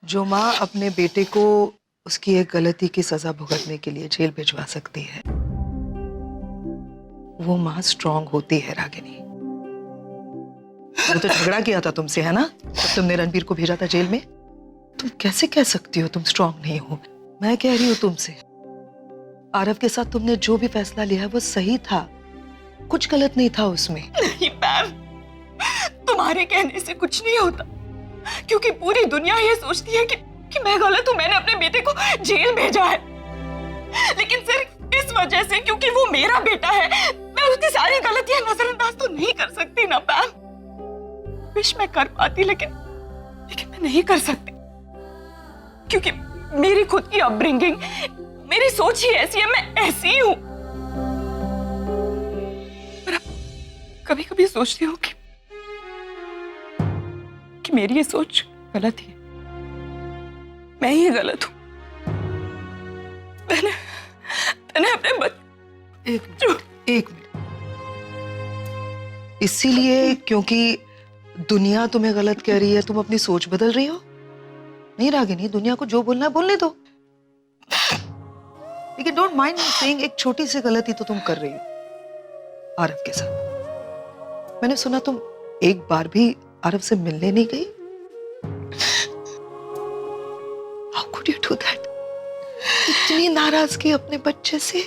जो माँ अपने बेटे को उसकी एक गलती की सजा भुगतने के लिए जेल भिजवा सकती है, वो माँ स्ट्रांग होती है रागिनी। वो तो झगड़ा किया था तुमसे, है ना, जब तुमने रणबीर को भेजा था जेल में। तुम कैसे कह सकती हो तुम स्ट्रांग नहीं हो? मैं कह रही हूँ तुमसे, आरव के साथ तुमने जो भी फैसला लिया है वो सही था, कुछ गलत नहीं था उसमें। नहीं मैम, तुम्हारे कहने से कुछ नहीं होता, क्योंकि पूरी दुनिया ये सोचती है कि मैं गलत हूँ, मैंने अपने बेटे को जेल भेजा है। लेकिन सिर्फ इस वजह से, क्योंकि वो मेरा बेटा है, मैं उसकी सारी गलतियां नजरअंदाज तो नहीं कर सकती ना मैम। विश मैं कर पाती, लेकिन मैं नहीं कर सकती, क्योंकि मेरी खुद की अपब्रिंगिंग, मेरी सोच ही ऐसी है, मैं ऐसी ही हूँ। पर कभी कभी सोचती हूँ कि मेरी ये सोच गलत ही है, मैं ही गलत हूँ। मैंने अपने एक मिनट, इसीलिए क्योंकि दुनिया तुम्हें गलत कह रही है तुम अपनी सोच बदल रही हो? नहीं रागिनी, दुनिया को जो बोलना है बोलने दो, लेकिन डोंट माइंड मी सेइंग एक छोटी सी गलती तो तुम कर रही हो आरव के साथ। मैंने सुना तुम एक बार भी आरव से मिलने नहीं गई। How could you do that? इतनी नाराजगी अपने बच्चे से।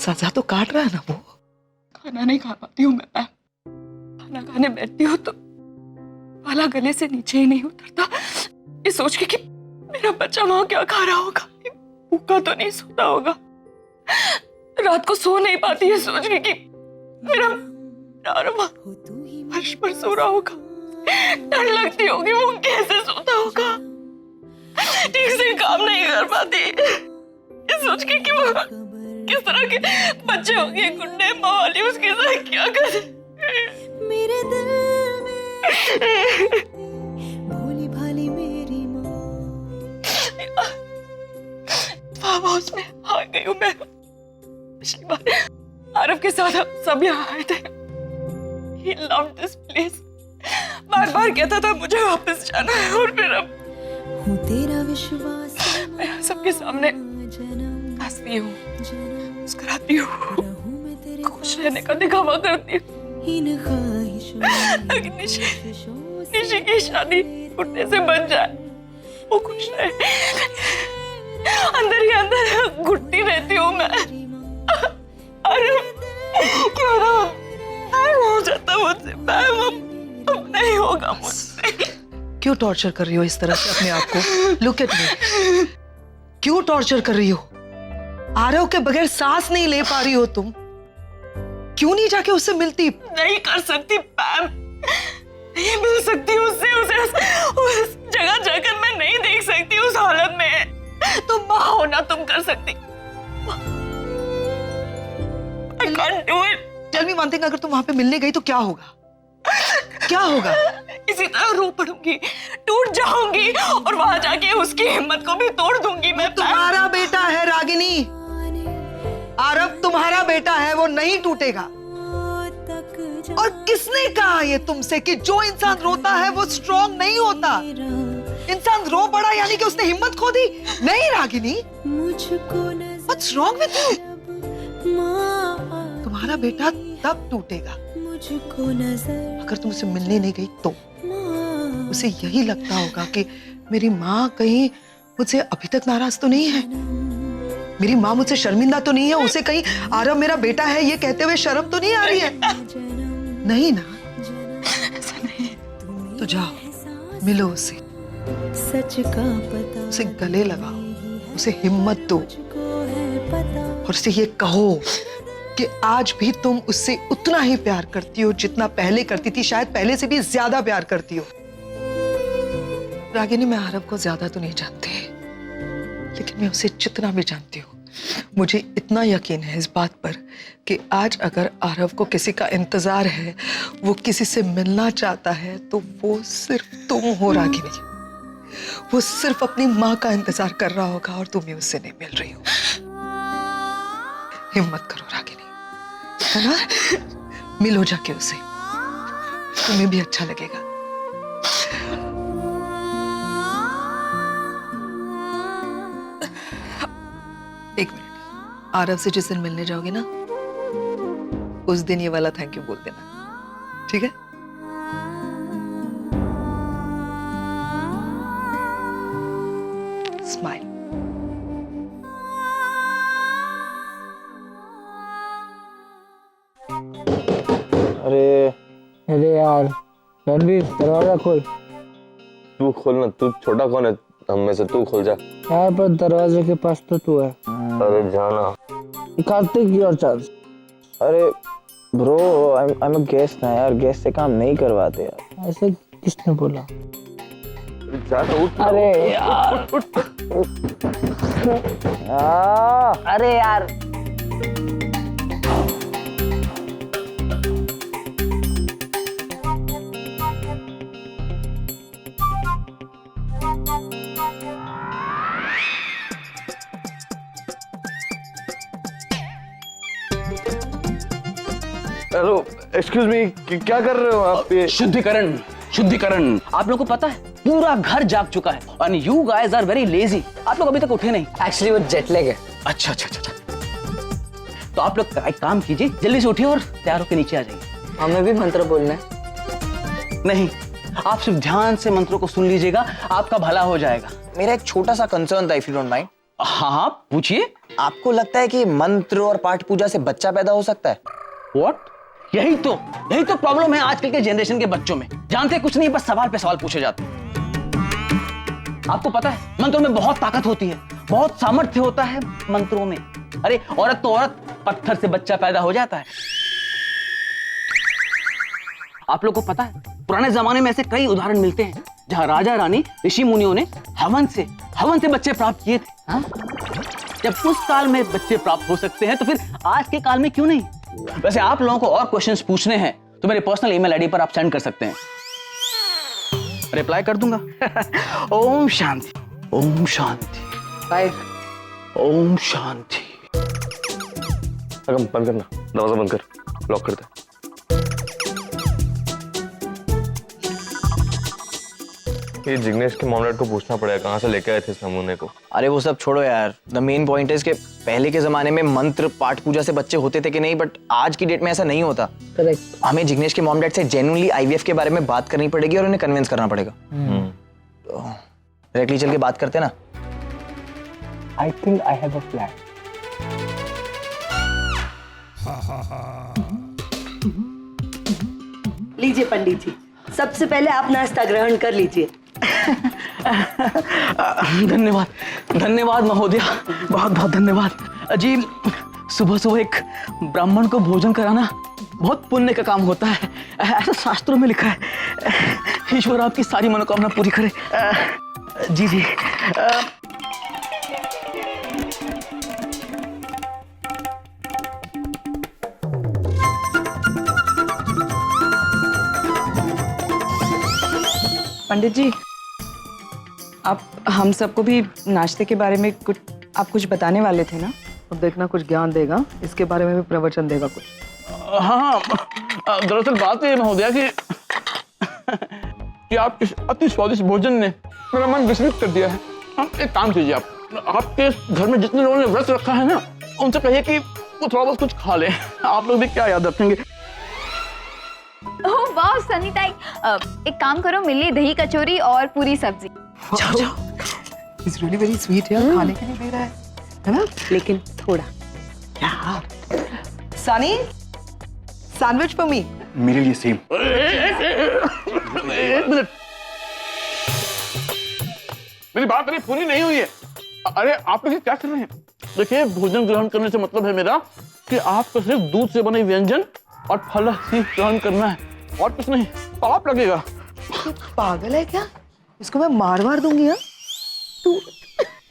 सजा तो काट रहा है ना वो। खाना नहीं खा पाती हूँ मैं। खाना खाने बैठती हूँ तो वाला गले से नीचे ही नहीं उतरता, ये सोच के कि मेरा बच्चा वहां क्या खा रहा होगा, भूखा तो नहीं सोता होगा। रात को सो नहीं पाती है सोच के कि मेरा फर्श पर सो रहा होगा, डर लगती होगी वो कैसे सोता होगा। ठीक से काम नहीं कर पाती, ये सोच के कि वो किस तरह के बच्चे होंगे, गुंडे मवाली उसके साथ क्या करे। मेरे दिल में भोली भाली मेरी माँ। फार्म हाउस में आ गई हूँ मैं। पिछली बार आरव के साथ हम सब यहाँ आए थे। He loved this place. बार बार कहता था मुझे वापस जाना है, और फिर अब हूँ तेरा विश्वास मैं सबके सामने हंसती हूँ, मुस्कुराती हूँ, खुश रहने का दिखावा करती हूँ। लेकिन निशी की शादी उठने से बन जाए, वो खुश रहे, अंदर ही अंदर घुटती रहती हूँ मैं। अरे क्यों ना हो जाता मुझसे, अब नहीं होगा मुझसे। क्यों टॉर्चर कर रही हो इस तरह से अपने आप को? लुक एट मी, क्यों टॉर्चर कर रही हो? आरव के बगैर सांस नहीं ले पा रही हो तुम, क्यों नहीं जाके उससे मिलती? नहीं कर सकती पैम, नहीं मिल सकती उससे, उस जगह जाकर मैं नहीं देख सकती उस हालत में। तुम माँ हो ना, तुम कर सकती। I can't do it. Tell me one thing, अगर तुम वहां पे मिलने गई तो क्या होगा? क्या होगा? इसी तरह रो पड़ूंगी, टूट जाऊंगी, और वहां जाके उसकी हिम्मत को भी तोड़ दूंगी मैं। तुम्हारा बेटा है रागिनी, आरव तुम्हारा बेटा है, वो नहीं टूटेगा। और किसने कहा ये तुमसे कि जो इंसान रोता है वो स्ट्रांग नहीं होता? इंसान रो पड़ा यानी कि उसने हिम्मत खो दी? नहीं Ragini, What's wrong with you? तुम्हारा बेटा तब टूटेगा अगर तुम उसे मिलने नहीं गई तो। उसे यही लगता होगा कि मेरी माँ कहीं मुझसे अभी तक नाराज तो नहीं है, मेरी माँ मुझसे शर्मिंदा तो नहीं है, उसे कहीं आरव मेरा बेटा है ये कहते हुए शर्म तो नहीं आ रही है? नहीं ना? ऐसा नहीं। तो जाओ मिलो उससे, सच का पता, उसे गले लगाओ, उसे हिम्मत दो, और उसे ये कहो कि आज भी तुम उससे उतना ही प्यार करती हो जितना पहले करती थी, शायद पहले से भी ज्यादा प्यार करती हो। रागिनी, मैं आरव को ज्यादा तो नहीं जानती, लेकिन मैं उसे जितना भी जानती हूँ, मुझे इतना यकीन है इस बात पर कि आज अगर आरव को किसी का इंतजार है, वो किसी से मिलना चाहता है, तो वो सिर्फ तुम हो रागिनी। वो सिर्फ अपनी माँ का इंतजार कर रहा होगा और तुम ही उससे नहीं मिल रही हो। हिम्मत करो रागिनी, है ना? मिलो जाके उसे, तुम्हें भी अच्छा लगेगा। आरव से जिस दिन मिलने जाओगे ना, उस दिन ये वाला थैंक यू बोल देना, ठीक है? स्माइल। अरे यार रणवीर, दरवाजा खोल। तू खोल ना, तू छोटा कौन है हम में से, तू खोल जा। यार पर दरवाजे के पास तो तू है। अरे जाना। Kartik, your chance. अरे bro, I am a guest ना यार, गेस्ट से काम नहीं करवाते यार। ऐसे किसने बोला? जा तो उठ। अरे यार, अरे यार, हेलो, एक्सक्यूज मी, क्या कर रहे हो आप ये? शुद्धिकरण, शुद्धिकरण। आप लोगों को पता है पूरा घर जाग चुका है and you guys are very lazy. आप लोग अभी तक उठे नहीं। एक्चुअली वो जेट लैग है। अच्छा अच्छा अच्छा अच्छा। तो आप लोग एक काम कीजिए, जल्दी से उठिए और तैयार होकर नीचे आ जाइए। हमें भी मंत्र बोलना है। नहीं, आप सिर्फ ध्यान से मंत्रों को सुन लीजिएगा, आपका भला हो जाएगा। मेरा एक छोटा सा कंसर्न था, इफ यू डोंट माइंड। हाँ हाँ पूछिए। आपको लगता है कि मंत्र और पाठ पूजा से बच्चा पैदा हो सकता है? व्हाट? यही तो प्रॉब्लम है आजकल के जनरेशन के बच्चों में। जानते कुछ नहीं, बस सवाल पे सवाल पूछे जाते हैं। आपको पता है मंत्रों में बहुत ताकत होती है, बहुत सामर्थ्य होता है मंत्रों में। अरे औरत तो औरत, पत्थर से बच्चा पैदा हो जाता है। आप लोग को पता है पुराने जमाने में ऐसे कई उदाहरण मिलते हैं जहां राजा रानी ऋषि मुनियों ने हवन से बच्चे प्राप्त किए थे। हाँ? जब उस काल में बच्चे प्राप्त हो सकते हैं तो फिर आज के काल में क्यों नहीं? वैसे आप लोगों को और क्वेश्चंस पूछने हैं तो मेरे पर्सनल ईमेल आईडी पर आप सेंड कर सकते हैं, रिप्लाई कर दूंगा। ओम शांति, ओम शांति, बाय। ओम शांति। अगम बंद करना, दरवाजा बंद कर, लॉक कर दे। ये जिग्नेश के मॉम-डैड को पूछना पड़ेगा कहाँ से लेके आए थे इस नमूने को। अरे वो सब छोड़ो यार, द मेन पॉइंट इज कि पहले के जमाने में मंत्र पाठ पूजा से बच्चे होते थे कि नहीं, बट आज की डेट में ऐसा नहीं होता। करेक्ट। हमें जिग्नेश के मॉम डैड से जेन्युइनली आईवीएफ के बारे में बात करनी पड़ेगी और उन्हें कन्विंस करना पड़ेगा। तो डायरेक्टली चल के बात करते हैं ना। I think I have a plan. लीजिए पंडित जी, सबसे पहले आप नाश्ता ग्रहण कर लीजिए। धन्यवाद, धन्यवाद महोदया, बहुत बहुत धन्यवाद जी। सुबह सुबह एक ब्राह्मण को भोजन कराना बहुत पुण्य का काम होता है, ऐसा शास्त्रों में लिखा है। ईश्वर आपकी सारी मनोकामना पूरी करे। जी जी। पंडित जी, आप हम सबको भी नाश्ते के बारे में कुछ बताने वाले थे ना? अब देखना कुछ ज्ञान देगा, इसके बारे में भी प्रवचन देगा कुछ। हाँ, दरअसल बात ये महोदया कि आप इस अति स्वादिष्ट भोजन ने मेरा मन विचलित कर दिया है। आप एक काम कीजिए, आपके घर में जितने लोगों ने व्रत रखा है ना, उनसे कहिए कि वो थोड़ा बहुत कुछ खा ले। आप लोग भी क्या याद रखेंगे। ओह वाह सनीताई, एक काम करो, मिली दही कचौरी और पूरी सब्जी। जाओ जाओ। इट्स रियली वेरी स्वीट यार, खाने के लिए दे रहा है ना? लेकिन थोड़ा। क्या? Sunny, sandwich for me. मेरे लिए सेम। एक मिनट, मेरी बात अभी पूरी नहीं हुई है। अरे आप लोग क्या कर रहे हैं? देखिए, भोजन ग्रहण करने से मतलब है मेरा कि आपको सिर्फ दूध से बने व्यंजन और फल ही ग्रहण करना है और कुछ नहीं। पाप लगेगा। पागल है क्या? इसको मैं मार दूंगी। हाँ, तू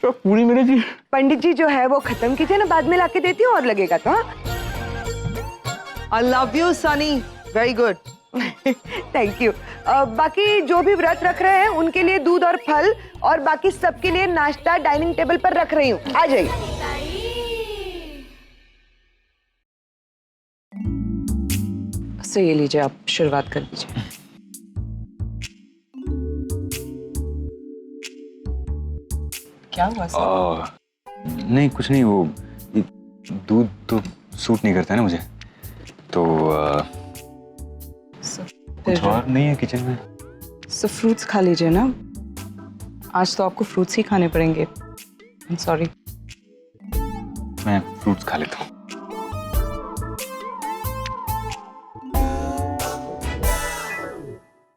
तो पूरी मिलेगी। पंडित जी जो है वो खत्म कीजिए ना, बाद में लाके देती हूँ और लगेगा तो। आई love you Sunny, very good. Thank you. बाकी जो भी व्रत रख रहे हैं उनके लिए दूध और फल, और बाकी सबके लिए नाश्ता डाइनिंग टेबल पर रख रही हूँ, आ जाइए। तो ये लीजिए, आप शुरुआत कर दीजिए। क्या हुआ सर? नहीं कुछ नहीं, वो दूध तो सूट नहीं करता है ना मुझे, तो कुछ और नहीं है किचन में। सो फ्रूट्स खा लीजिए ना, आज तो आपको फ्रूट्स ही खाने पड़ेंगे। सॉरी। मैं फ्रूट्स खा लेता हूँ।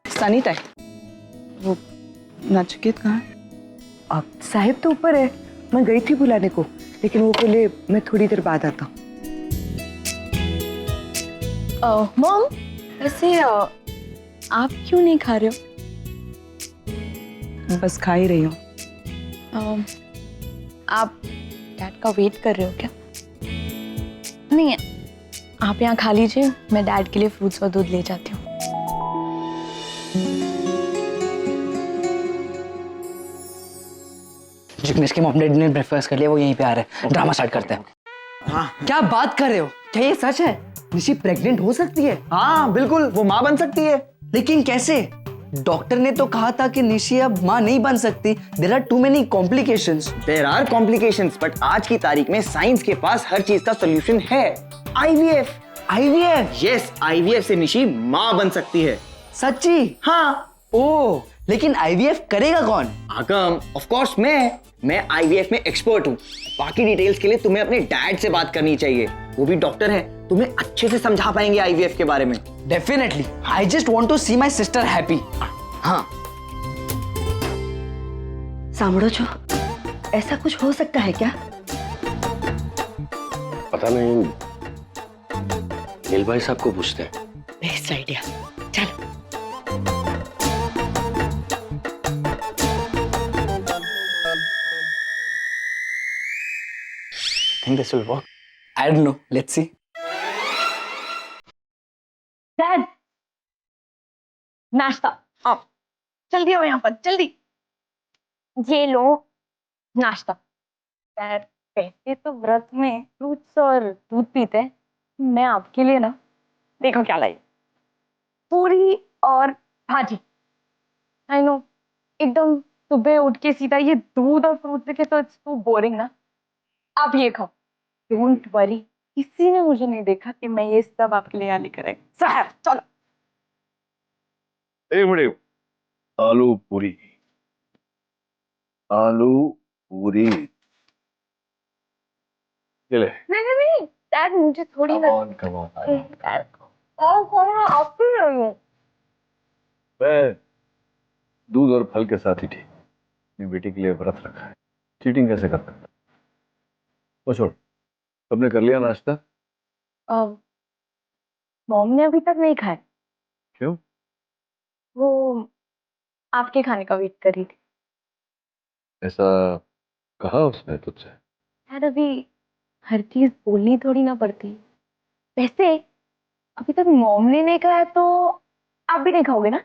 सनी टाइम, वो नचिकेत कहाँ है? अब साहिब तो ऊपर है, मैं गई थी बुलाने को, लेकिन वो बोले मैं थोड़ी देर बाद आता हूँ। मॉम, वैसे आप क्यों नहीं खा रहे बस खा ही रही हूँ। हो? आप डैड का वेट कर रहे हो क्या? नहीं, आप यहाँ खा लीजिए, मैं डैड के लिए फ्रूट्स और दूध ले जाती हूँ। जिग्नेश के मॉम डैडी ने ब्रेकफास्ट कर लिया, वो यहीं पे आ रहे हैं। ड्रामा स्टार्ट करते हैं। हाँ क्या बात कर रहे हो? क्या ये सच है? निशी प्रेग्नेंट हो सकती है? हाँ बिल्कुल, वो माँ बन सकती है। लेकिन कैसे? डॉक्टर ने तो कहा था कि निशी अब माँ नहीं बन सकती। There are too many complications. There are complications, but आज की तारीख में साइंस के पास हर चीज का सोल्यूशन है। आईवीएफ। आईवीएफ? यस, आईवीएफ से निशी माँ बन सकती है। सच्ची? हाँ। ओ, लेकिन आईवीएफ करेगा कौन? आगम, ऑफ कोर्स मैं आईवीएफ में एक्सपर्ट हूँ। बाकी डिटेल्स के लिए तुम्हें अपने डैड से बात करनी चाहिए, वो भी डॉक्टर है, तुम्हें अच्छे से समझा पाएंगे आईवीएफ के बारे में। Definitely, I just want to see my sister happy. हाँ। सामड़ो छो, ऐसा कुछ हो सकता है क्या? पता नहीं, नील भाई साहब को पूछते हैं। बेस्ट आइडिया, चलो। I think this will work. I don't know, let's see. Dad, नाश्ता आप जल्दी आओ यहाँ पर, जल्दी। ये लो नाश्ता। डैड, वैसे तो व्रत में फ्रूट्स और दूध पीते हैं, मैं आपके लिए ना देखो क्या लाई, पूरी और भाजी। आई नो, एकदम सुबह उठ के सीधा ये दूध और फ्रूट देखे तो इट्स टू बोरिंग ना। आप ये खाओ, डोंट वरी, किसी ने मुझे नहीं देखा कि मैं ये सब आपके लिए यहाँ लेकर आई। साहब चलो। एक मिनट, आलू पूरी, आलू पूरी ले ले। नहीं, डैड मुझे थोड़ी ना। Come on. डैड, आपको ले रही हूँ। मैं दूध और फल के साथ ही थी, अपनी बेटी के लिए व्रत रखा है, चीटिंग कैसे कर सकता? वो छोड़, तुमने कर लिया नाश्ता? मॉम ने अभी तक नहीं खाया। क्यों? वो आपके खाने का वेट कर रही थी। ऐसा कहा उसने तुझसे? यार, अभी हर चीज बोलनी थोड़ी ना पड़ती। वैसे अभी तक मॉम ने नहीं खाया तो आप भी नहीं खाओगे ना?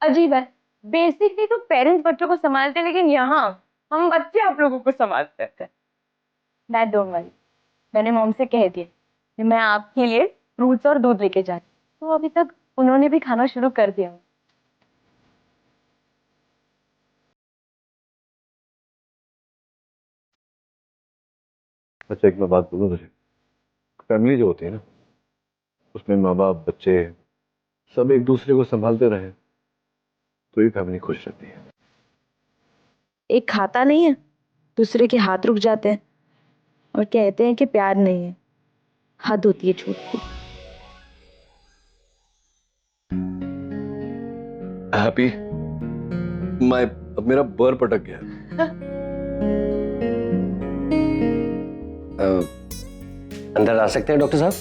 अजीब है, बेसिकली तो पेरेंट्स बच्चों को संभालते हैं, लेकिन यहाँ हम बच्चे आप लोगों को संभालते हैं। डैड डोंट वरी, मैंने मॉम से कह दिया कि मैं आपके लिए फ्रूट्स और दूध लेके जा रही हूँ, तो अभी तक उन्होंने भी खाना शुरू कर दिया। अच्छा, एक मैं बात बोलूं तुझे, फैमिली जो होती है ना, उसमें माँ बाप बच्चे सब एक दूसरे को संभालते रहे तो ये फैमिली खुश रहती है। एक खाता नहीं है, दूसरे के हाथ रुक जाते हैं और कहते हैं कि प्यार नहीं है। हद होती है झूठ की। हैप्पी, अब मेरा बर पटक गया। अंदर आ सकते हैं डॉक्टर साहब?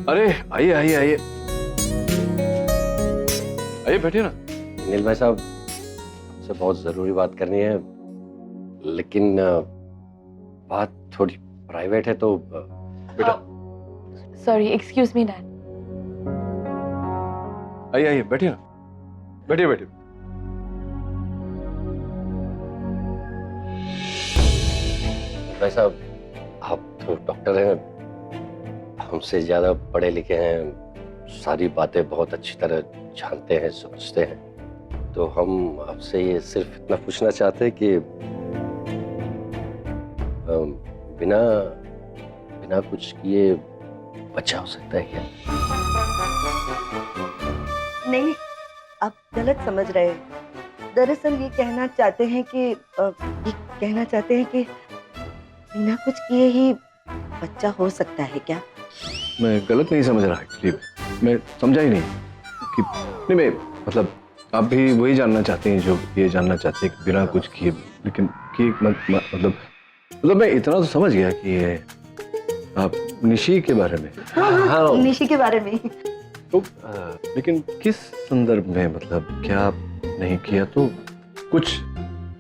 अरे आइए आइए आइए आइए, बैठिए ना। नील भाई साहब, आपसे बहुत जरूरी बात करनी है, लेकिन बात थोड़ी प्राइवेट है, तो बेटा। Sorry, excuse me dad. आइए आइए, बैठिए ना, बैठिए बैठिए। भाई साहब, आप तो डॉक्टर हैं, हमसे ज्यादा पढ़े लिखे हैं, सारी बातें बहुत अच्छी तरह जानते हैं, समझते हैं, तो हम आपसे ये सिर्फ इतना पूछना चाहते हैं कि बिना बिना कुछ किए बच्चा हो सकता है क्या? नहीं, आप गलत समझ रहे हैं। दरअसल ये कहना चाहते हैं कि बिना कुछ किए ही बच्चा हो सकता है क्या? मैं गलत नहीं समझ रहा एक्चुअली, मैं समझा ही नहीं कि नहीं, मैं मतलब आप भी वही जानना चाहते हैं जो ये जानना चाहते हैं कि बिना कुछ किए, लेकिन कि मतलब मैं इतना तो समझ गया कि ये आप निशी के बारे में। हाँ, निशी के बारे में। तो लेकिन किस संदर्भ में, मतलब क्या नहीं किया? तो कुछ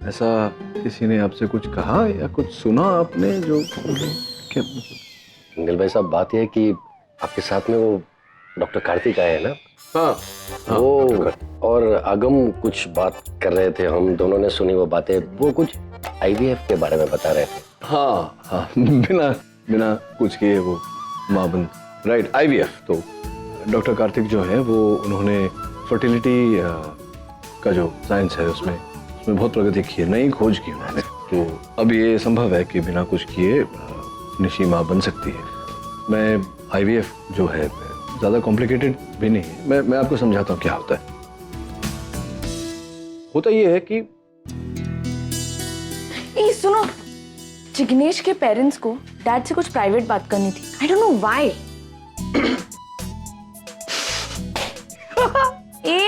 ऐसा किसी ने आपसे कुछ कहा या कुछ सुना आपने जो क्या? मंगल भाई साहब, बात यह है कि आपके साथ में वो डॉक्टर कार्तिक आए हैं ना? हाँ, वो और आगम कुछ बात कर रहे थे, हम दोनों ने सुनी वो बातें। वो कुछ आईवीएफ के बारे में बता रहे थे। हाँ, बिना कुछ किए वो माँ बन, राइट, आईवीएफ। तो डॉक्टर कार्तिक जो है वो उन्होंने फर्टिलिटी का जो साइंस है उसमें बहुत प्रगति की है, नई खोज की उन्होंने। तो अब ये संभव है कि बिना कुछ किए निशी माँ बन सकती है। मैं आईवीएफ जो है ज़्यादा कॉम्प्लिकेटेड भी नहीं है, मैं आपको समझाता हूँ क्या होता है। होता ये है कि सुनो, जिग्नेश के पेरेंट्स को डैड से कुछ प्राइवेट बात करनी थी। I don't know why.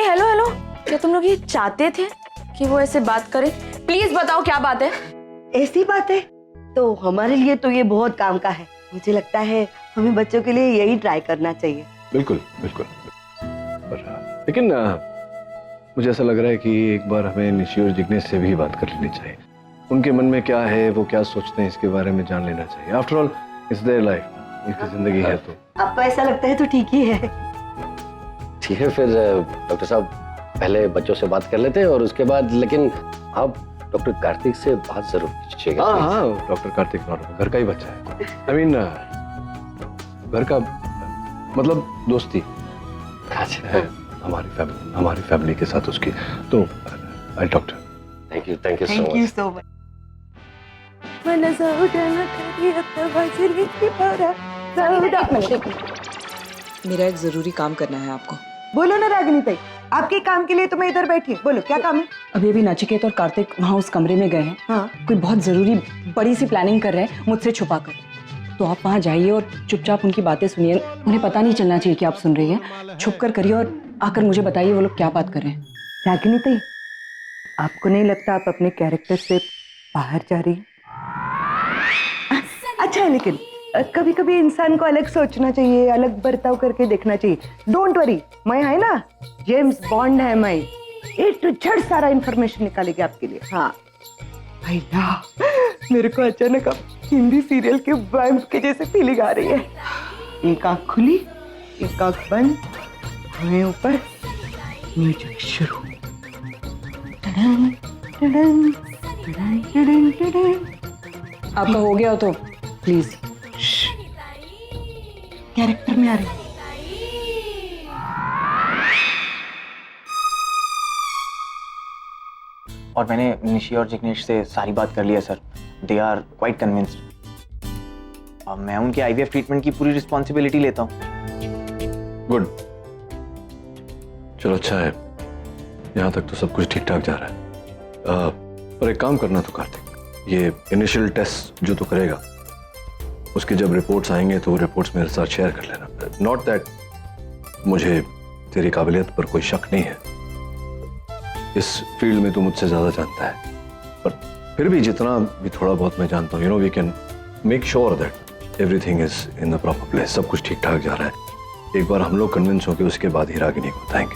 Hello, क्या तुम लोग ये चाहते थे कि वो ऐसे बात करे? प्लीज बताओ क्या बात है। ऐसी बात है तो हमारे लिए तो ये बहुत काम का है। मुझे लगता है हमें बच्चों के लिए यही ट्राई करना चाहिए। बिल्कुल। लेकिन मुझे ऐसा लग रहा है कि एक बार हमें निशी और जिग्नेश से भी बात कर लेनी चाहिए। उनके मन में क्या है, वो क्या सोचते हैं, इसके बारे में जान लेना चाहिए। After all it's their life, उनकी जिंदगी है। तो आपको ऐसा लगता है तो ठीक ही है। ठीक है, फिर डॉक्टर साहब पहले बच्चों से बात कर लेते हैं और उसके बाद, लेकिन आप डॉक्टर कार्तिक से बात जरूर कीजिएगा। हाँ, डॉक्टर कार्तिक घर का ही बच्चा है। आई मीन घर का मतलब दोस्ती है हमारी फैमिली के साथ उसकी। तो आई doctor, thank you so much. मेरा एक जरूरी काम करना है आपको। बोलो ना रागिनी ताई, आपके काम के लिए तो मैं इधर बैठी हूँ। बोलो क्या काम है? अभी नचिकेत और कार्तिक वहाँ उस कमरे में गए हैं। हाँ। कोई बहुत जरूरी बड़ी सी प्लानिंग कर रहे हैं मुझसे छुपाकर। तो आप वहाँ जाइए और चुपचाप उनकी बातें सुनिए। उन्हें पता नहीं चलना चाहिए कि आप सुन रही हैं। छुप कर करिए और आकर मुझे बताइए वो लोग क्या बात कर रहे हैं। रागिनी ताई, आपको नहीं लगता आप अपने कैरेक्टर से बाहर जा रही? अच्छा है, लेकिन कभी कभी इंसान को अलग सोचना चाहिए, अलग बर्ताव करके देखना चाहिए। डोंट वरी, मैं है ना, जेम्स बॉन्ड है मैं। ए टू जेड सारा इंफॉर्मेशन निकालेगी आपके लिए। हाँ भैया, मेरे को अचानक अब हिंदी सीरियल के वैम्प के जैसे फीलिंग आ रही है। एक आंख खुली, एक आंख बंद, धुएं ऊपर, म्यूजिक शुरू। आपका हो गया हो तो प्लीज कैरेक्टर में आ रही। और मैंने निशी और जिग्नेश से सारी बात कर लिया sir. They are quite convinced. अब मैं उनके आईवीएफ ट्रीटमेंट की पूरी रिस्पॉन्सिबिलिटी लेता हूँ। गुड, चलो अच्छा है, यहाँ तक तो सब कुछ ठीक ठाक जा रहा है। पर एक काम करना तो कार्तिक, ये इनिशियल टेस्ट जो तो करेगा, उसके जब रिपोर्ट्स आएंगे तो वो रिपोर्ट्स मेरे साथ शेयर कर लेना। नॉट दैट मुझे तेरी काबिलियत पर कोई शक नहीं है, इस फील्ड में तू मुझसे ज्यादा जानता है, पर फिर भी जितना भी थोड़ा बहुत मैं जानता हूँ, we can make sure that everything is in the proper place. सब कुछ ठीक ठाक जा रहा है। एक बार हम लोग कन्विंस होंगे, उसके बाद ही रागिनी को बताएंगे।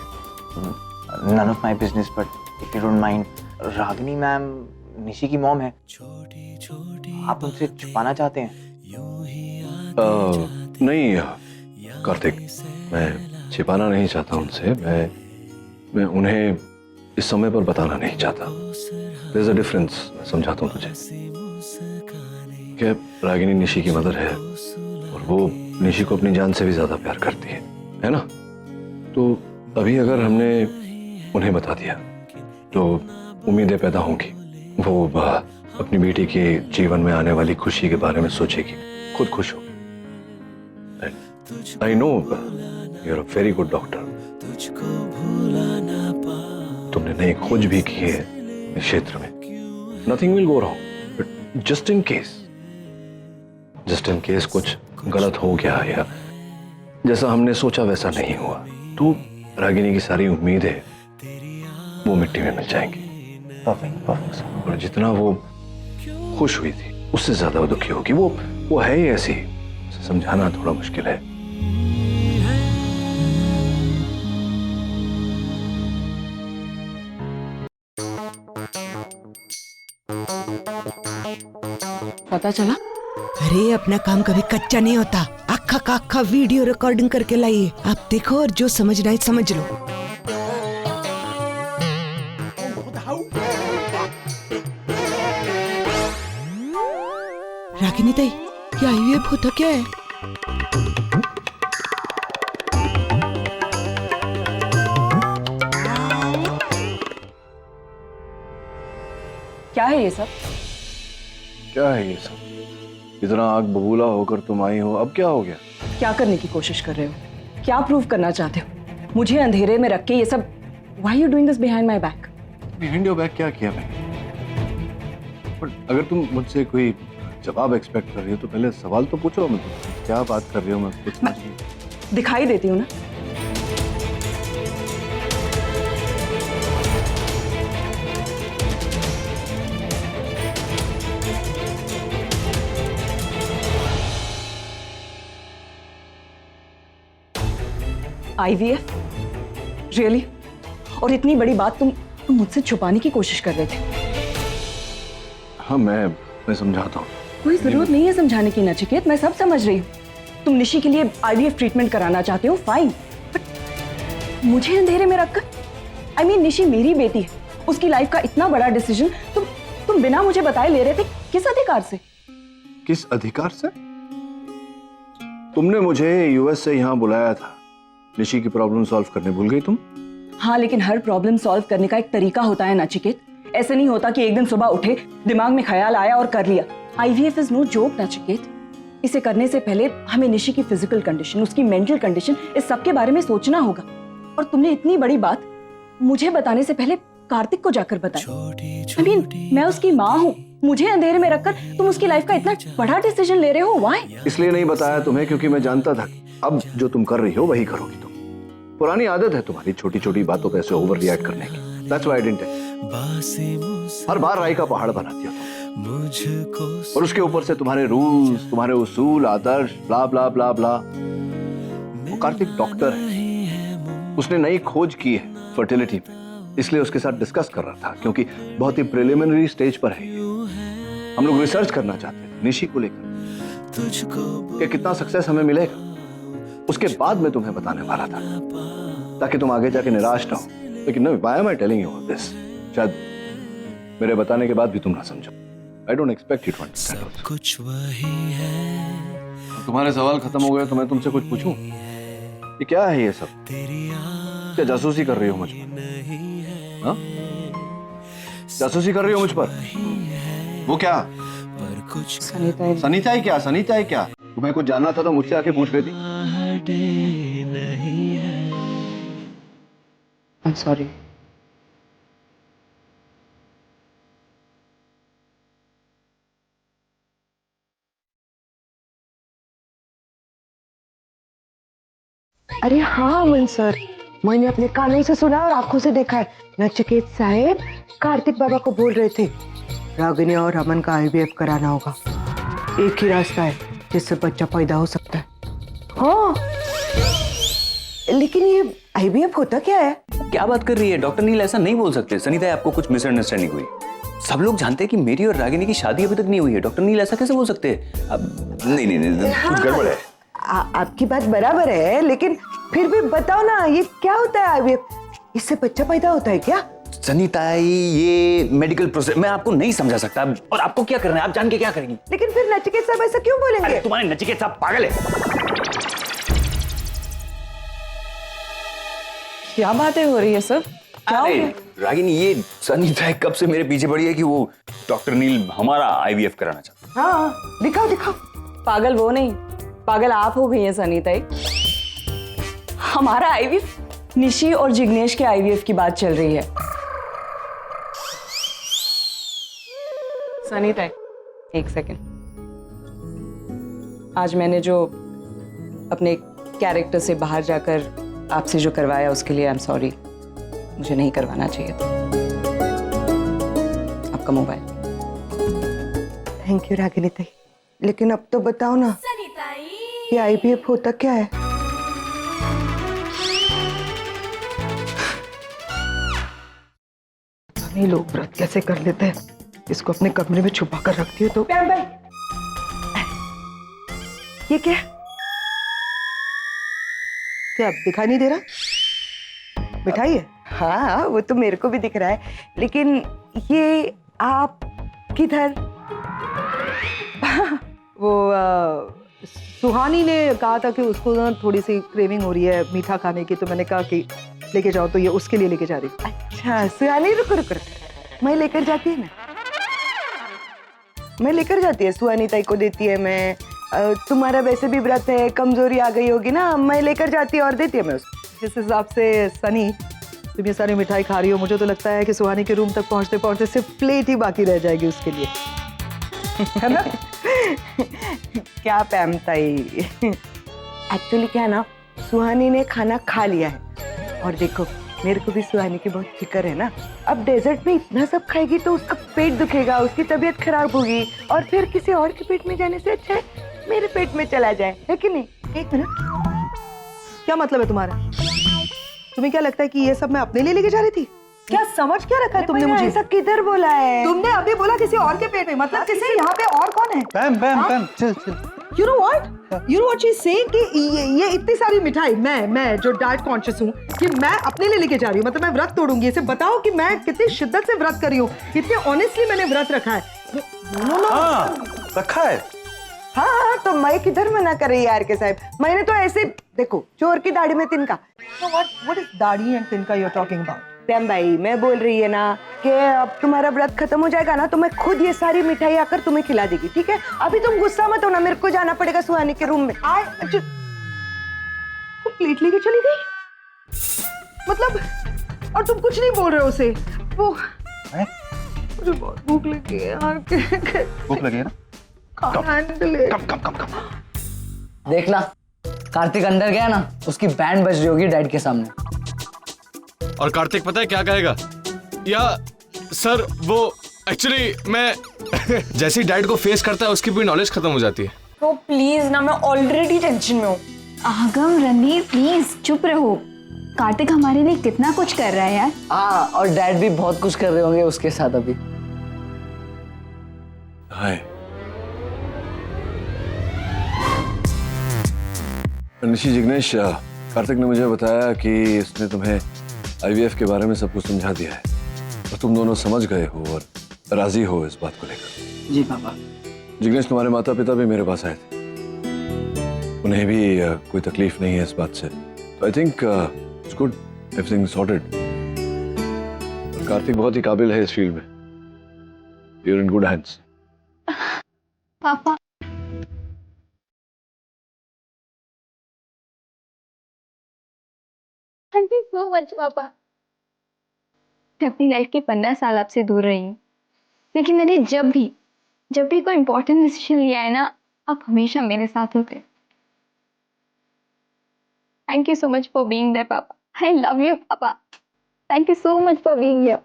None of my business, but if you don't mind, Ragini ma'am Nishi की मॉम है। आप उनसे छुपाना चाहते हैं? नहीं कार्तिक, मैं छिपाना नहीं चाहता उनसे। मैं उन्हें इस समय पर बताना नहीं चाहता। देयर इज अ डिफरेंस, मैं समझाता हूँ तुझे। क्या रागिनी निशी की मदर है और वो निशी को अपनी जान से भी ज्यादा प्यार करती है ना? तो अभी अगर हमने उन्हें बता दिया तो उम्मीदें पैदा होंगी। वो अपनी बेटी के जीवन में आने वाली खुशी के बारे में सोचेगी, खुद खुश होगी। I know you are a very good doctor. तुमने नई खोज भी की है इस क्षेत्र में। Nothing will go wrong, but just in case कुछ गलत हो गया या जैसा हमने सोचा वैसा नहीं हुआ, तो रागिनी की सारी उम्मीदें वो मिट्टी में मिल जाएंगी। और जितना वो खुश हुई थी उससे ज्यादा वो दुखी होगी। वो है ही ऐसी, उसे समझाना थोड़ा मुश्किल है। पता चला? अरे अपना काम कभी कच्चा नहीं होता। अक्खा का अक्खा वीडियो रिकॉर्डिंग करके लाइए। आप देखो और जो समझना है समझ लो। रागिनी ताई, ये आईवीएफ होता क्या है? क्या है ये सब? क्या है ये सब? इतना आग बबूला होकर तुम आई हो, अब क्या हो गया? क्या करने की कोशिश कर रहे हो? क्या प्रूव करना चाहते हो? मुझे अंधेरे में रख के ये सब Why are you doing this behind my back? Behind your back क्या किया मैंने? पर अगर तुम मुझसे कोई जवाब एक्सपेक्ट कर रही हो तो पहले सवाल तो पूछो। मैं क्या बात कर रही हो, मैं कुछ समझ नहीं। दिखाई देती हूँ ना? IVF? Really? और इतनी बड़ी बात तुम मुझसे छुपाने की कोशिश कर रहे थे। हाँ मैं समझाता हूँ। कोई जरूरत नहीं है समझाने की नचिकेत, मैं सब समझ रही हूँ। तुम निशी के लिए IVF ट्रीटमेंट कराना चाहते हो, फाइन, बट मुझे अंधेरे में रखकर निशी मेरी बेटी है, उसकी लाइफ का इतना बड़ा डिसीजन तुम बिना मुझे बताए ले रहे थे। किस अधिकार से? किस अधिकार से? तुमने मुझे US से यहाँ बुलाया था, निशी की प्रॉब्लम सॉल्व करने भूल गई तुम? हाँ, लेकिन हर प्रॉब्लम सॉल्व करने का एक तरीका होता है नचिकेत। ऐसे नहीं होता कि एक दिन सुबह उठे, दिमाग में ख्याल आया और कर लिया। IVF is no joke Nachiket. इसे करने से पहले हमें निशी की फिजिकल कंडीशन, उसकी मेंटल कंडीशन, इस सब के बारे में सोचना होगा। और तुमने इतनी बड़ी बात मुझे बताने से पहले कार्तिक को जाकर बताई। मैं उसकी माँ हूँ, मुझे अंधेरे में रखकर तुम उसकी लाइफ का इतना बड़ा डिसीजन ले रहे हो। व्हाई? इसलिए नहीं बताया तुम्हें क्योंकि मैं जानता था कि अब जो तुम कर रही हो वही करोगी तुम। पुरानी आदत है तुम्हारी छोटी छोटी बातों पे ऐसे ओवर रिएक्ट करने की। That's why I didn't tell। हर बार राई का पहाड़ बनाती हो तुम, और उसके ऊपर से तुम्हारे रूल्स, तुम्हारे उसूल, आदर्श, ब्ला ब्ला ब्ला ब्ला। वो कार्तिक डॉक्टर है, उसने नई खोज की है फर्टिलिटी पे, इसलिए उसके साथ डिस्कस कर रहा था क्योंकि बहुत ही प्रिलिमिनरी स्टेज पर है। हम लोग रिसर्च करना चाहते थे निशी को लेकर कि कितना सक्सेस हमें मिलेगा। उसके बाद मैं तुम्हें बताने वाला था ताकि तुम आगे जाके निराश ना हो। लेकिन no, why am I telling you all this? शायद मेरे बताने के बाद भी तुम ना समझो। I don't expect you to understand also। कुछ वही है। तुम्हारे सवाल खत्म हो गए तो मैं तुमसे कुछ पूछूं? ये क्या है ये सब? क्या जासूसी कर रही हो मुझ पर? हाँ? जासूसी कर रही हो मुझ पर? वो क्या? सनीता है क्या? तुम्हें कुछ जानना था तो मुझसे आके पूछ रही थी। I'm sorry। अरे हाँ अमन सर, मैंने अपने कानों से सुना और आंखों से देखा है। नचिकेत साहब कार्तिक बाबा को बोल रहे थे रागिनी और अमन का IVF कराना होगा। एक ही रास्ता है जिससे बच्चा पैदा हो सकता है। हाँ, लेकिन ये IVF होता क्या है? क्या बात कर रही है? डॉक्टर नील ऐसा नहीं बोल सकते। सनीता, आपको कुछ मिसअंडरस्टैंडिंग हुई। सब लोग जानते हैं कि मेरी और रागिनी की शादी अभी तक नहीं हुई है। डॉक्टर नील ऐसा कैसे बोल सकते हैं? अब नहीं, कुछ गड़बड़ है। आपकी बात बराबर है, लेकिन फिर भी बताओ ना, ये क्या होता है IVF? इससे बच्चा पैदा होता है क्या? सनीता, ये मेडिकल प्रोसेस मैं आपको नहीं समझा सकता। और आपको क्या करना है? आप जान के क्या करेंगी? लेकिन फिर नचिकेत साहब ऐसा क्यों बोलेंगे? अरे तुम्हारे नचिकेत साहब पागल है। क्या बातें हो रही है सर? क्या हो गया? रागिनी, ये सनीता कब से मेरे पीछे पड़ी है कि वो डॉक्टर नील हमारा आईवीएफ कराना चाहता है। हाँ दिखाओ दिखाओ। पागल वो नहीं, पागल आप हो गई हैं सनीता। हमारा आईवीएफ, निशी और जिग्नेश के आईवीएफ की बात चल रही है। सनीता एक सेकंड, आज मैंने जो अपने कैरेक्टर से बाहर जाकर आपसे जो करवाया उसके लिए आई एम सॉरी, मुझे नहीं करवाना चाहिए था। आपका मोबाइल। थैंक यू रागिनी ताई, लेकिन अब तो बताओ ना ये आईवीएफ होता क्या है? नहीं लोग व्रत कैसे कर लेते हैं, इसको अपने कमरे में छुपा कर रखती है तो। भाई ये क्या क्या दिखाई नहीं दे रहा? मिठाई है? हाँ वो तो मेरे को भी दिख रहा है, लेकिन ये आप किधर? वो सुहानी ने कहा था कि उसको ना थोड़ी सी क्रेविंग हो रही है मीठा खाने की, तो मैंने कहा कि लेके जाओ, तो ये उसके लिए लेके जा रही हूँ। अच्छा सुहानी, रुको रुको मैं लेकर जाती है ना, मैं लेकर जाती है, सुहानी ताई को देती है मैं। तुम्हारा वैसे भी व्रत है, कमजोरी आ गई होगी ना, मैं लेकर जाती है और देती है मैं उसको। जिस हिसाब से सनी तुम ये सारी मिठाई खा रही हो, मुझे तो लगता है कि सुहानी के रूम तक पहुंचते पहुंचते सिर्फ प्लेट ही बाकी रह जाएगी उसके लिए, है ना? क्या पैम ताई, एक्चुअली क्या है ना, सुहानी ने खाना खा लिया है और देखो मेरे को भी सुहानी की बहुत फिक्र है ना। अब डेजर्ट में इतना सब खाएगी तो उसका पेट दुखेगा, उसकी तबीयत खराब होगी और फिर किसी और के पेट में जाने से अच्छा है मेरे पेट में चला जाए, है कि नहीं? एक मिनट, क्या मतलब है तुम्हारा? तुम्हें क्या लगता है कि ये सब मैं अपने लिए लेके जा रही थी? क्या समझ क्या रखा है तुमने मुझे? ऐसा किधर बोला है? तुमने अभी बोला किसी और के पेट में, मतलब किसी यहाँ पे और कौन है? पैम पैम पैम चल चल। You know what she's saying कि ये इतनी सारी मिठाई मैं जो डाइट कॉन्शियस हूँ कि मैं अपने लिए लेके जा रही हूँ, मतलब मैं व्रत तोड़ूंगी। इसे बताओ कि मैं कितनी शिद्दत से व्रत कर रही हूँ, कितने ऑनेस्टली मैंने व्रत रखा है। हाँ रखा है। हाँ तो मैं किधर मना कर रही यार के साहब, मैंने तो ऐसे देखो चोर की दाढ़ी में तिनका। What is दाढ़ी एंड तिनका you're talking about? प्याम भाई मैं बोल रही है ना कि अब तुम्हारा व्रत खत्म हो जाएगा ना तो मैं खुद ये सारी मिठाई आकर तुम्हें खिला देगी, ठीक है? अभी तुम गुस्सा मत होना, मेरे को जाना पड़ेगा सुहानी के रूम में। वो प्लेट लेके चली गई, मतलब, और तुम कुछ नहीं बोल रहे हो उसे? वो मुझे बहुत भूख लगी है यार। भूख लगी है ना? कम। देखना कार्तिक अंदर गया ना, उसकी बैंड बज रही होगी डैड के सामने। और कार्तिक पता है क्या कहेगा? या सर वो एक्चुअली मैं जैसे ही डैड को फेस करता है उसकी पूरी नॉलेज खत्म हो जाती है। तो प्लीज ना, मैं ऑलरेडी टेंशन में हूँ। आगम रणवीर प्लीज चुप रहो, कार्तिक हमारे लिए कितना कुछ कर रहा है यार। हाँ और डैड भी बहुत कुछ कर रहे होंगे उसके साथ अभी। हाय निशी, जिग्नेश, कार्तिक ने मुझे बताया कि इसने तुम्हें आईवीएफ के बारे में सब कुछ समझा दिया है और तुम दोनों समझ गए हो और राजी हो इस बात को लेकर। जी पापा। जिग्नेश, तुम्हारे माता पिता भी मेरे पास आए थे, उन्हें भी कोई तकलीफ नहीं है इस बात से, तो I think it's good, everything sorted. Kartik बहुत ही काबिल है इस फील्ड में, you are in good hands. पापा थैंक यू सो मच पापा। मैं अपनी लाइफ के 15 साल आपसे दूर रही हूँ, लेकिन मैंने जब भी कोई इम्पोर्टेंट डिसीजन लिया है ना, आप हमेशा मेरे साथ होते। Thank you so much for being there पापा। आई लव यू पापा। Thank you so much for being here.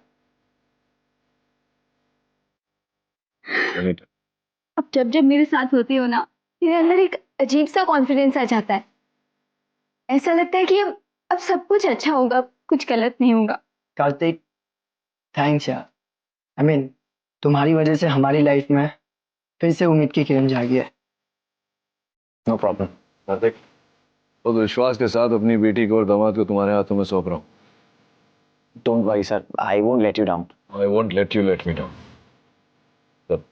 अब जब मेरे साथ होती हो ना, मेरे अंदर एक अजीब सा कॉन्फिडेंस आ जाता है। ऐसा लगता है कि अब सब कुछ अच्छा होगा, कुछ गलत नहीं होगा। कार्तिक थैंक्स यार, आई मीन तुम्हारी वजह से हमारी लाइफ में फिर से उम्मीद की किरण जागी है। नो प्रॉब्लम कार्तिक, तो विश्वास के साथ अपनी बेटी को और दामाद को तुम्हारे हाथों में सौंप रहा हूँ। Don't worry sir, I won't let you down. I won't let you let me down. तब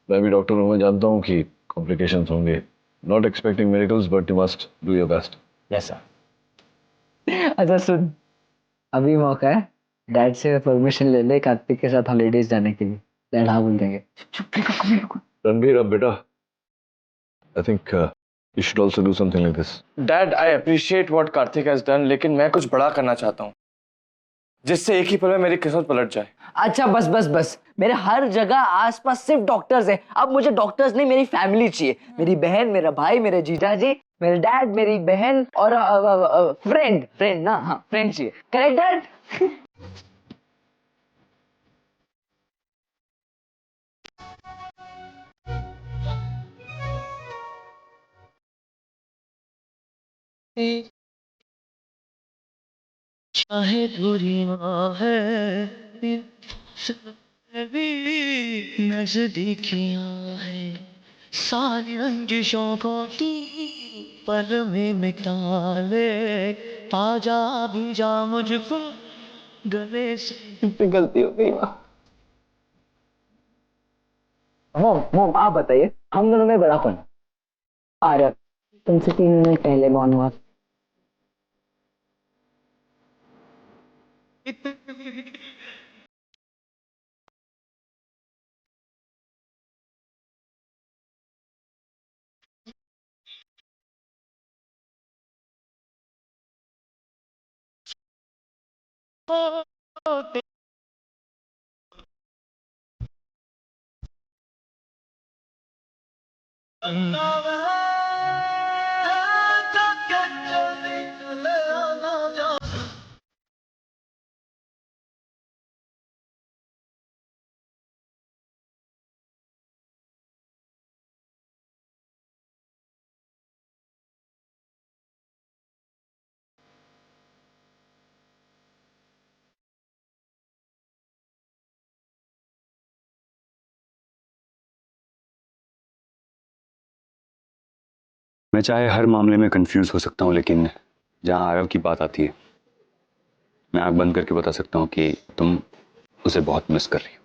मैं भी डॉक्टर हूँ, मैं जानता हूँ कि कॉम्प्लिकेशंस होंगे, not expecting miracles but you must do your best. Yes sir. अच्छा सुन, अभी मौका है, डैड से परमिशन ले ले कार्तिक के साथ हॉलीडेज जाने के लिए। डैड हाँ बोल देंगे। रणबीर, अब बेटा, I think you should also do something like this. Dad, I appreciate what Kartik has done, लेकिन मैं कुछ बड़ा करना चाहता हूँ जिससे एक ही पल में मेरी किस्मत पलट जाए। अच्छा बस बस बस, मेरे हर जगह आसपास सिर्फ डॉक्टर्स हैं। अब मुझे डॉक्टर्स नहीं, मेरी फैमिली चाहिए। मेरी बहन, मेरा भाई, मेरे जीजा जी, मेरे डैड, मेरी बहन और फ्रेंड ना, हाँ फ्रेंड चाहिए। Correct dad? चाहे दूरी है नजदीकियां है, सारी रंजिशों को पल में मिटा ले, आजा भी जा मुझको गले से। गलती हो गई माँ। मॉम आप बताइए, हम दोनों में बड़ा कौन? आरव तुमसे 3 मिनट पहले बॉर्न हुआ। मैं चाहे हर मामले में कंफ्यूज हो सकता हूँ, लेकिन जहाँ आरव की बात आती है, मैं आंख बंद करके बता सकता हूँ कि तुम उसे बहुत मिस कर रही हो।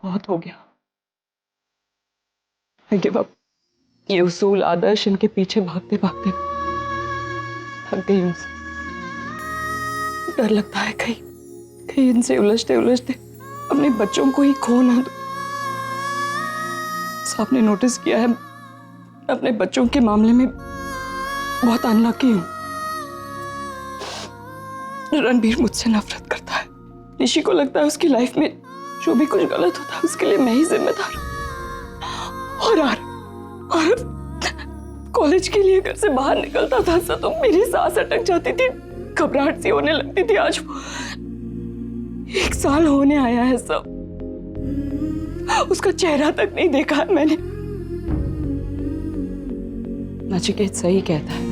बहुत हो गया। I give up। ये उसूल, आदर्श, इनके पीछे भागते भागते थक गई उनसे। डर लगता है कहीं इनसे उलझते उलझते अपने बच्चों को ही खो ना दूं। आपने नोटिस किया है, अपने बच्चों के मामले में बहुत अनलकी हूं। रणबीर मुझसे नफरत करता है। निशी को लगता है उसकी लाइफ में जो भी कुछ गलत होता है उसके लिए मैं ही जिम्मेदार हूं। और कॉलेज के लिए घर से बाहर निकलता था तो मेरी सांस अटक जाती थी, घबराहट सी होने लगती थी। आज 1 साल होने आया है सब, उसका चेहरा तक नहीं देखा है मैंने। नचिकेत सही कहता है,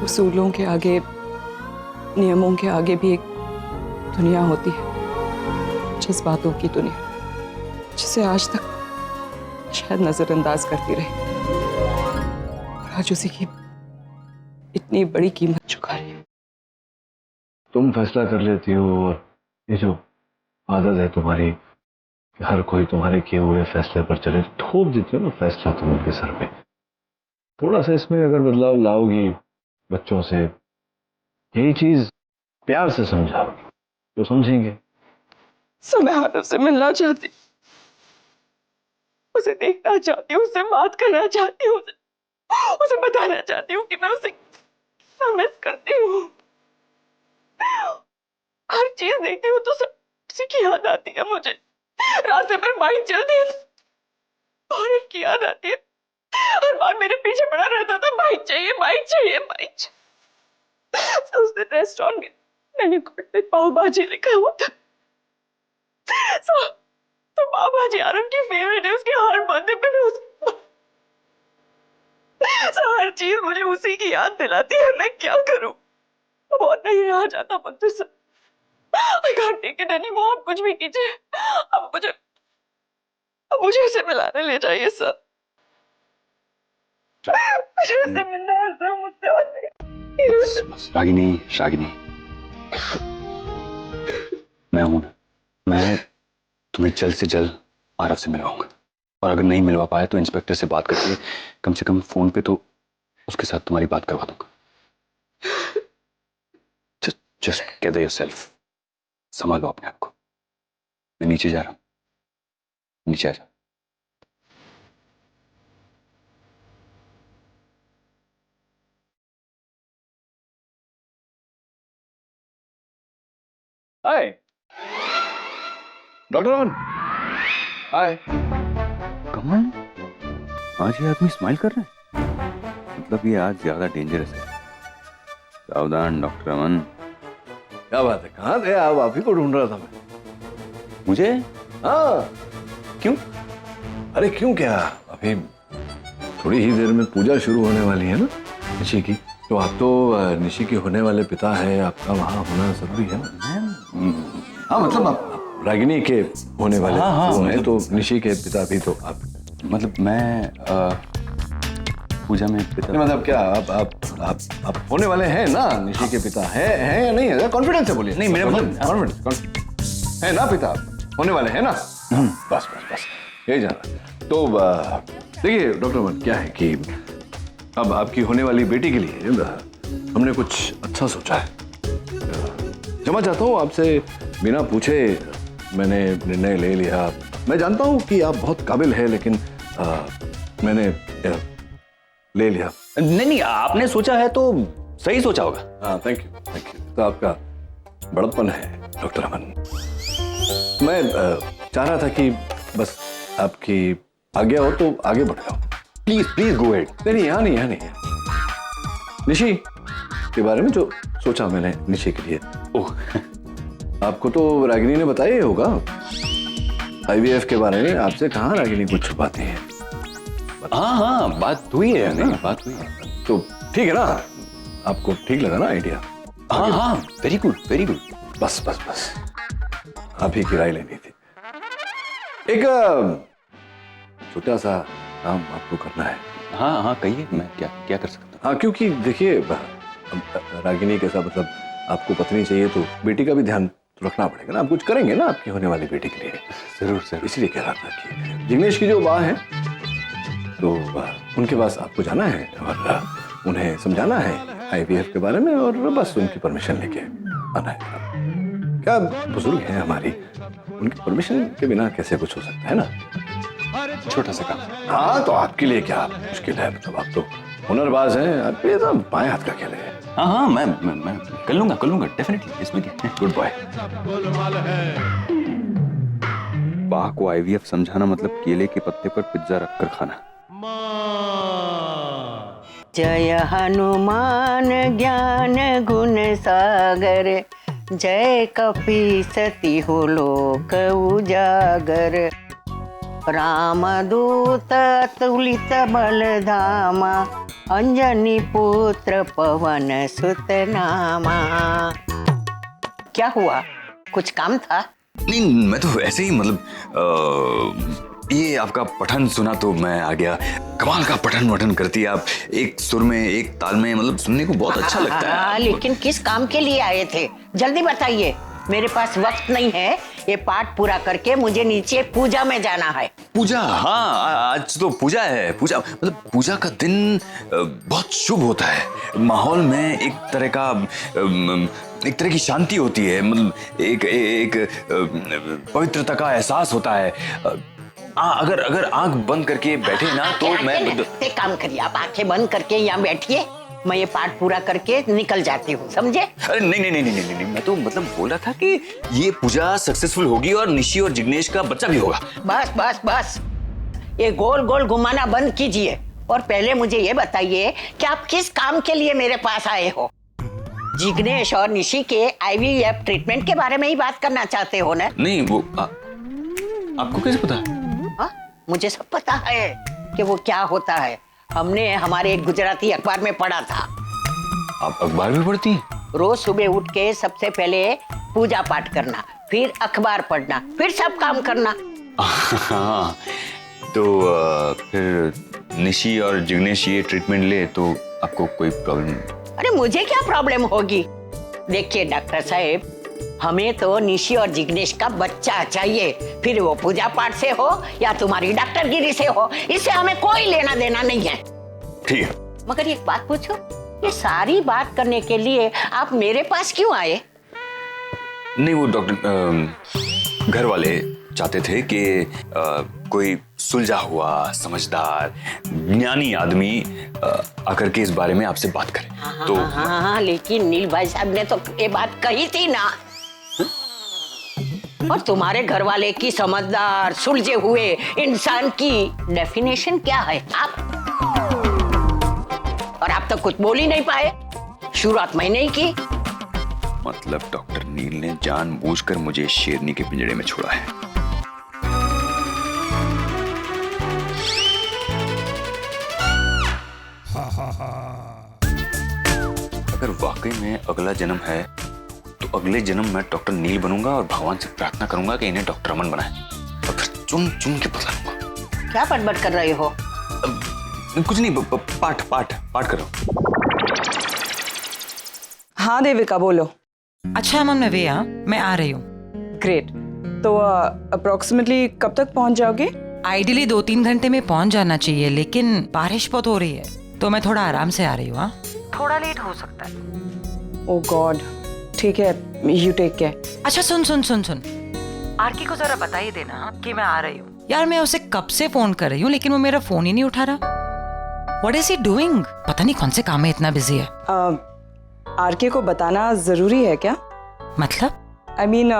उसूलों के आगे, नियमों के आगे भी एक दुनिया होती है, जज्बातों की दुनिया, जिसे आज तक शायद नजरअंदाज करती रही। और आज उसी की इतनी बड़ी कीमत चुका रही है। तुम फैसला कर लेती हो, और ये जो आदत है तुम्हारी कि हर कोई तुम्हारे किए हुए फैसले पर चले, थोप देती हो ना फैसला तुम उनके सर पे। थोड़ा सा इसमें अगर बदलाव लाओगी बच्चों से, यही चीज प्यार से समझाओगी तो समझेंगे। मैं आरव से मिलना चाहती, उसे देखना चाहती हूँ, उससे बात करना चाहती हूँ, उसे बताना चाहती हूँ कि मैं उसे मिस करती हूँ। हर चीज देखती हूँ तो सब उसी की याद आती है मुझे। रास्ते पर बाइक चलती है और उसकी याद आती है। हर बार मेरे पीछे पड़ा रहता था, बाइक चाहिए, बाइक चाहिए, बाइक चाहिए। उस दिन रेस्टोरेंट में मैंने कार्ड पे पाव भाजी लिखा हुआ था। तो पाव भाजी आरव की फेवरेट है, उसके हर बर्थडे पे मैं हर चीज मुझे उसी की याद दिलाती है। मैं क्या करूं? बहुत नहीं रहा जाता मुझसे सब। I can't take it anymore। आप कुछ भी कीजिए, अब मुझे उसे मिलाने ले जाइए सर। मुझे उसे मिलना है सर, मुझसे। रागिनी, मैं हूं ना, मैं तुम्हें जल्द से जल्द आरव से मिलवाऊंगा, और अगर नहीं मिलवा पाया तो इंस्पेक्टर से बात करके कम से कम फोन पे तो उसके साथ तुम्हारी बात करवा दूंगा। जस्ट गैदर योरसेल्फ, संभालो अपने आप को। मैं नीचे जा रहा हूं, नीचे आ जा। हाय डॉक्टर अमन। हाय। कमल, आज ये आदमी स्माइल कर रहा है, मतलब ये आज ज्यादा डेंजरस है। सावधान डॉक्टर अमन। क्या बात है, कहाँ थे आप ही को ढूंढ रहा था मैं। मुझे? हाँ। क्यों? अरे क्यों क्या, अभी थोड़ी ही देर में पूजा शुरू होने वाली है ना निशी की, तो आप तो निशी के होने वाले पिता है, आपका वहाँ होना जरूरी है ना। हाँ मतलब आप रागिनी के होने वाले वो हैं, तो निशी के पिता भी तो आप। मतलब मैं पूजा में पिता, मतलब क्या आप होने वाले हैं ना, निशी के पिता हैं या नहीं है? कॉन्फिडेंस से बोलिए। नहीं मेरा कॉन्फिडेंस है ना, पिता होने वाले हैं ना। बस यही जाना। तो देखिए डॉक्टर अमन, क्या है कि अब आपकी होने वाली बेटी के लिए हमने कुछ अच्छा सोचा है। क्षमा चाहता हूँ आपसे, बिना पूछे मैंने निर्णय ले लिया। मैं जानता हूँ कि आप बहुत काबिल है, लेकिन मैंने ले लिया। नहीं आपने सोचा है तो सही सोचा होगा। हाँ थैंक यू। तो आपका बड़प्पन है डॉक्टर अमन। मैं चाह रहा था कि बस आपकी आज्ञा हो तो आगे बढ़ जाओ। Please go ahead. नहीं यहाँ नहीं। निशी के बारे में जो सोचा मैंने निशी के लिए, ओह आपको तो रागिनी ने बताया ही होगा। IVF के बारे में आपसे कहाँ रागिनी कुछ छुपाती है। हाँ बात हुई है। नहीं बात हुई है तो ठीक है ना, आपको ठीक लगा ना आइडिया? हाँ वेरी गुड। बस आप ही की राय लेनी थी। एक छोटा सा काम आपको करना है। हाँ कहिए, मैं क्या कर सकता हूँ? हाँ क्योंकि देखिए रागिनी के साथ मतलब आपको पत्नी चाहिए, तो बेटी का भी ध्यान तो रखना पड़ेगा ना। आप कुछ करेंगे ना आपकी होने वाली बेटी के लिए? जरूर। इसलिए कह रहा था कि जिग्नेश की जो माँ है, तो उनके पास आपको जाना है और उन्हें समझाना है IVF के बारे में, और बस उनकी परमिशन लेके आना है। क्या बुजुर्ग हैं हमारी, उनकी परमिशन के बिना कैसे कुछ हो सकता है ना। छोटा सा काम। हाँ तो आपके लिए क्या मुश्किल है, मतलब आप तो हुनरबाज हैं, आपके तो बाएं हाथ का खेल है। हाँ मैं कर लूंगा डेफिनेटली, इसमें क्या। Good boy. बाह को IVF समझाना मतलब केले के पत्ते पर पिज्जा रखकर खाना। जय हनुमान ज्ञान गुण सागर, जय कपी सती हो लोक उजागर। रामदूत तुलित बल धामा, अंजनी पुत्र पवन सुत नामा। क्या हुआ, कुछ काम था? नहीं मैं तो ऐसे ही, मतलब ये आपका पठन सुना तो मैं आ गया। कमाल का पठन वठन करती है आप, एक सुर में एक ताल में, मतलब सुनने को बहुत अच्छा लगता है। लेकिन किस काम के लिए आए थे, जल्दी बताइए, मेरे पास वक्त नहीं है। ये पाठ पूरा करके मुझे नीचे पूजा में जाना है। पूजा? हाँ आज तो पूजा है। पूजा मतलब पूजा का दिन बहुत शुभ होता है। माहौल में एक तरह की शांति होती है, मतलब एक पवित्रता का एहसास होता है। अगर आंख बंद करके बैठे ना तो मैं एक काम करिए, आप आंखें बंद करके यहाँ बैठिए, मैं ये पाठ पूरा करके निकल जाती हूँ, समझे? अरे नहीं, मैं तो मतलब बोल रहा था कि ये पूजा सक्सेसफुल होगी और निशी और जिग्नेश का बच्चा भी होगा। बस ये गोल गोल घुमाना बंद कीजिए, और पहले मुझे ये बताइए कि आप किस काम के लिए मेरे पास आए हो? जिग्नेश और निशी के IVF ट्रीटमेंट के बारे में ही बात करना चाहते हो ना? नहीं वो आपको कैसे पता? मुझे सब पता है कि वो क्या होता है। हमने हमारे एक गुजराती अखबार में पढ़ा था। आप अखबार में पढ़ती हैं? रोज सुबह उठ के सबसे पहले पूजा पाठ करना, फिर अखबार पढ़ना, फिर सब काम करना। हाँ तो फिर निशी और जिग्नेश ये ट्रीटमेंट ले तो आपको कोई प्रॉब्लम? अरे मुझे क्या प्रॉब्लम होगी? देखिए डॉक्टर साहब, हमें तो निशी और जिग्नेश का बच्चा चाहिए, फिर वो पूजा पाठ से हो या तुम्हारी डॉक्टरगिरी से हो, इससे हमें कोई लेना देना नहीं है। ठीक है। मगर एक बात पूछो, ये सारी बात करने के लिए आप मेरे पास क्यों आए? नहीं, वो डॉक्टर घर वाले चाहते थे कि कोई सुलझा हुआ, समझदार, ज्ञानी आदमी आकर के इस बारे में आपसे बात करे। तो हाँ, लेकिन नील भाई साहब ने तो ये बात कही थी ना। और तुम्हारे घर वाले की समझदार, सुलझे हुए इंसान की डेफिनेशन क्या है आप? और आप तो कुछ बोल ही नहीं पाए, शुरुआत मैंने ही की। मतलब डॉक्टर नील ने जानबूझकर मुझे शेरनी के पिंजरे में छोड़ा है। अगर वाकई में अगला जन्म है तो अगले जन्म में डॉक्टर नील बनूंगा और भगवान से प्रार्थना करूंगा कि इन्हें डॉक्टर अमन बनाए और फिर चुन चुन के बदलाऊंगा। क्या बड़बड़ कर रहे हो? कुछ नहीं, पाठ पाठ पाठ करो। हाँ देविका बोलो। अच्छा अमन, मैं वेया, मैं आ रही हूँ। ग्रेट। तो अप्रोक्सीमेटली कब तक पहुंच जाओगे? आइडियली 2-3 घंटे में पहुंच जाना चाहिए, लेकिन बारिश बहुत हो रही है तो मैं थोड़ा आराम से आ रही हूँ। हाँ, थोड़ा लेट हो सकता है। ओह गॉड, ठीक है, यू टेक केयर। अच्छा सुन, आरकी को जरा बता ही देना कि मैं आ रही हूँ। यार मैं उसे कब से फोन कर रही हूँ लेकिन वो मेरा फोन ही नहीं उठा रहा। What is he doing? पता नहीं कौन से काम में इतना बिजी है। आरके को बताना जरूरी है क्या? मतलब? I mean,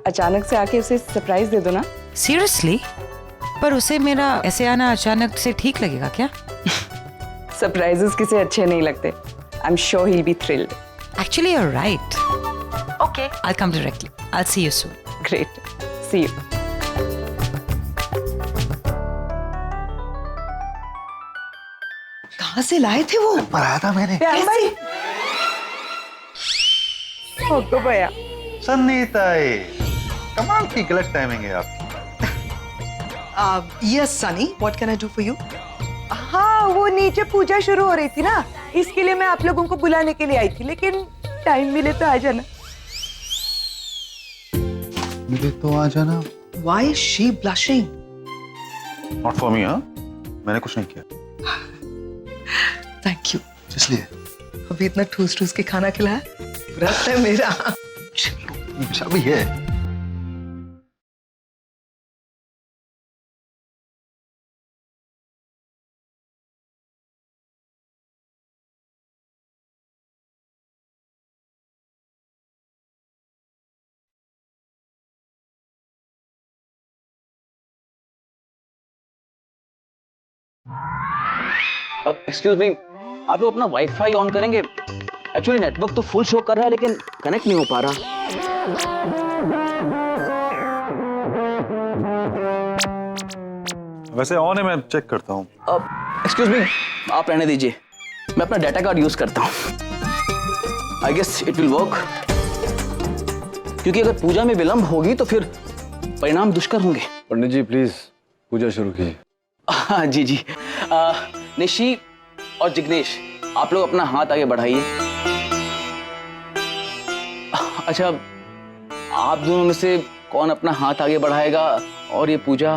अचानक से आके उसे सरप्राइज दे दो ना। सीरियसली? पर उसे मेरा ऐसे आना अचानक से ठीक लगेगा क्या? सरप्राइजेस किसे अच्छे नहीं लगते। I'm sure he'll be thrilled. Actually, you're right. Okay, I'll come directly. I'll see you soon. Great. See you. कहाँ से लाए थे वो? पढ़ाया था मैंने। भाई हो भैया सन्नीताई, कमाल की गलत टाइमिंग है आपकी। Yes, Sunny. What can I do for you? हाँ, वो नीचे पूजा शुरू हो रही थी ना, इसके लिए मैं आप लोगों को बुलाने के लिए आई थी, लेकिन टाइम मिले तो आ जाना। मिले तो आ जाना। Why is she blushing? Not for me, हाँ? मैंने कुछ नहीं किया। Thank you. इसलिए अभी इतना ठूस ठूस के खाना खिलाया, व्रत है मेरा। अच्छा भी है। एक्सक्यूज मी, आप लोग अपना वाईफाई ऑन करेंगे? एक्चुअली नेटवर्क तो फुल शो कर रहा है लेकिन कनेक्ट नहीं हो पा रहा। वैसे ऑन है, मैं चेक करता हूँ। एक्सक्यूज मी, आप रहने दीजिए, मैं अपना डाटा कार्ड यूज करता हूँ। I guess it will work, क्योंकि अगर पूजा में विलंब होगी तो फिर परिणाम दुष्कर होंगे। पंडित जी प्लीज पूजा शुरू कीजिए। हाँ जी जी। निशी और जिग्नेश, आप लोग अपना हाथ आगे बढ़ाइए। अच्छा, आप दोनों में से कौन अपना हाथ आगे बढ़ाएगा और ये पूजा